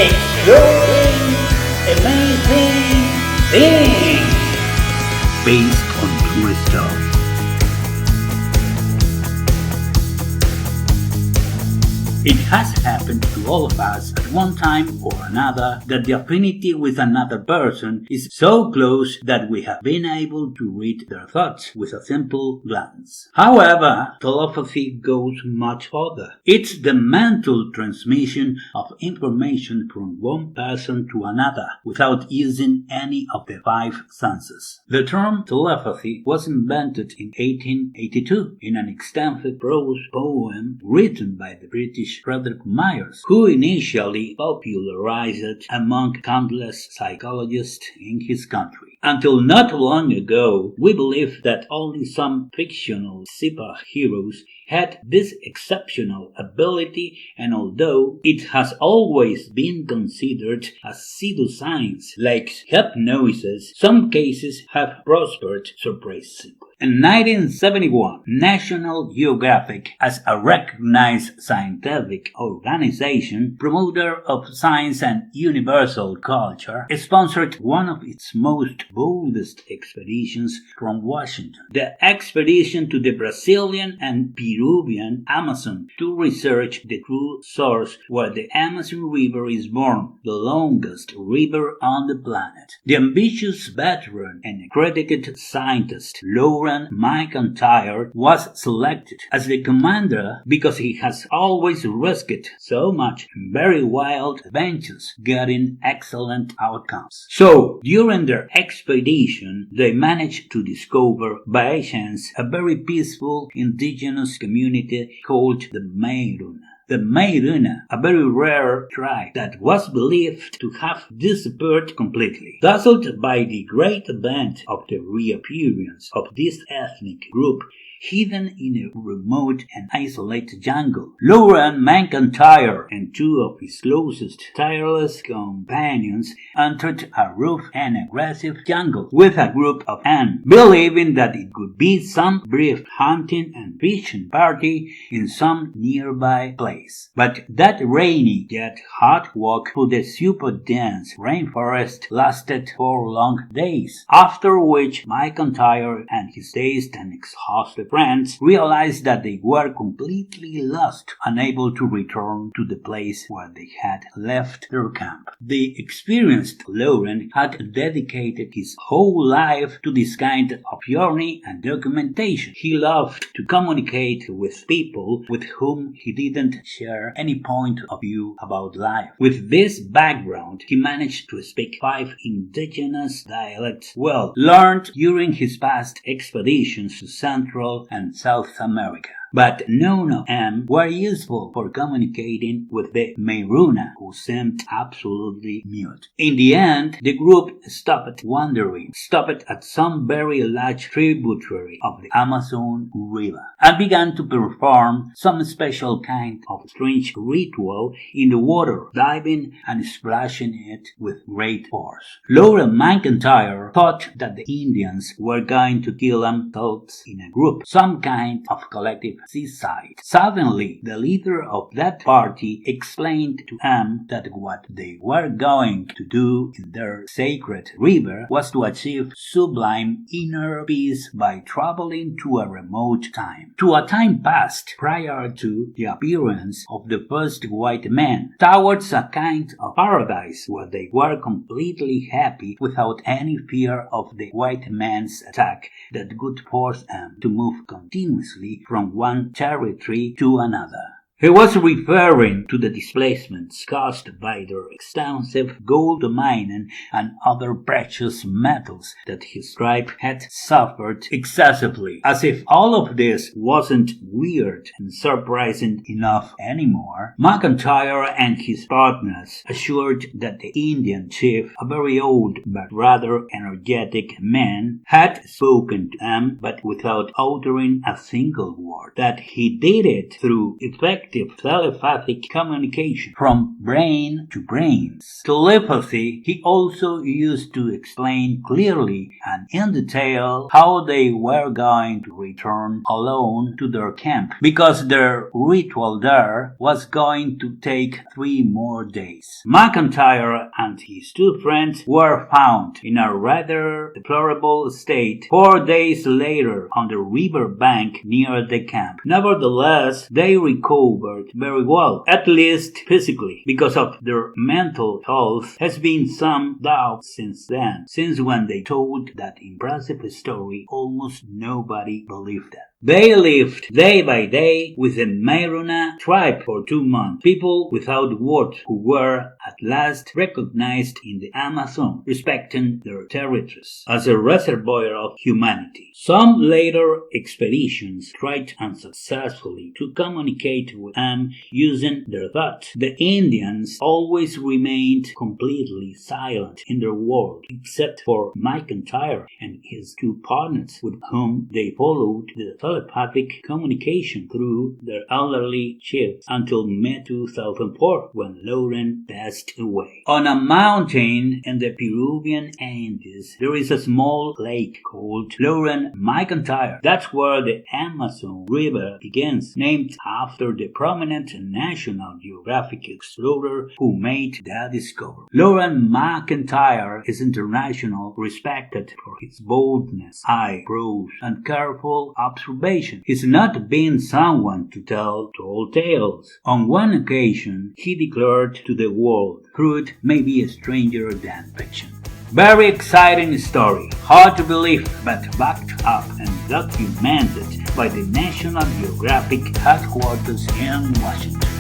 Exploring amazing things based on true story. It has happened to all of us at one time or another that the affinity with another person is so close that we have been able to read their thoughts with a simple glance. However, telepathy goes much further. It's the mental transmission of information from one person to another without using any of the five senses. The term telepathy was invented in 1882 in an extensive prose poem written by the British Frederic Myers, who initially popularized it among countless psychologists in his country. Until not long ago, we believed that only some fictional superheroes had this exceptional ability, and although it has always been considered a pseudoscience like hypnosis, some cases have prospered surprisingly. In 1971, National Geographic, as a recognized scientific organization, promoter of science and universal culture, sponsored one of its most boldest expeditions from Washington. The expedition to the Brazilian and Peruvian Amazon to research the true source where the Amazon River is born, the longest river on the planet. The ambitious veteran and accredited scientist Loren McIntyre was selected as the commander because he has always risked so much in very wild adventures, getting excellent outcomes. So, during their expedition, they managed to discover by chance a very peaceful indigenous community called the Mayoruna. The Mayoruna, a very rare tribe that was believed to have disappeared completely. Dazzled by the great event of the reappearance of this ethnic group, hidden in a remote and isolated jungle, Loren McIntyre and two of his closest tireless companions entered a rough and aggressive jungle with a group of ants, believing that it could be some brief hunting and fishing party in some nearby place. But that rainy yet hot walk through the super dense rainforest lasted 4 long days, after which McIntyre and his dazed and exhausted friends realized that they were completely lost, unable to return to the place where they had left their camp. The experienced Loren had dedicated his whole life to this kind of journey and documentation. He loved to communicate with people with whom he didn't share any point of view about life. With this background, he managed to speak 5 indigenous dialects well, learned during his past expeditions to Central and South America. But none of them were useful for communicating with the Mayoruna, who seemed absolutely mute. In the end, the group stopped wandering, stopped at some very large tributary of the Amazon River, and began to perform some special kind of strange ritual in the water, diving and splashing it with great force. Loren McIntyre thought that the Indians were going to kill themselves in a group, some kind of collective seaside. Suddenly, the leader of that party explained to them that what they were going to do in their sacred river was to achieve sublime inner peace by traveling to a remote time, to a time past prior to the appearance of the first white men, towards a kind of paradise where they were completely happy without any fear of the white man's attack that could force them to move continuously from one territory to another. He was referring to the displacements caused by their extensive gold mining and other precious metals that his tribe had suffered excessively. As if all of this wasn't weird and surprising enough anymore, McIntyre and his partners assured that the Indian chief, a very old but rather energetic man, had spoken to them but without uttering a single word, that he did it through effective effective telepathic communication from brain to brains. Telepathy he also used to explain clearly and in detail how they were going to return alone to their camp, because their ritual there was going to take 3 more days. McIntyre and his 2 friends were found in a rather deplorable state 4 days later on the river bank near the camp. Nevertheless, they recovered very well, at least physically. Because of their mental health has been some doubt since then, since when they told that impressive story almost nobody believed that. They lived day by day with the Mayoruna tribe for 2 months, people without words who were at last recognized in the Amazon, respecting their territories as a reservoir of humanity. Some later expeditions tried unsuccessfully to communicate with them using their thoughts. The Indians always remained completely silent in their world, except for McIntyre and his 2 partners, with whom they followed the telepathic communication through their elderly chiefs until May 2004, when Loren passed away. On a mountain in the Peruvian Andes, there is a small lake called Loren McIntyre. That's where the Amazon River begins, named after the prominent National Geographic explorer who made that discovery. Loren McIntyre is internationally respected for his boldness, high prose, and careful observation. He's not been someone to tell tall tales. On one occasion, he declared to the world, truth may be stranger than fiction. Very exciting story, hard to believe, but backed up and documented by the National Geographic headquarters in Washington.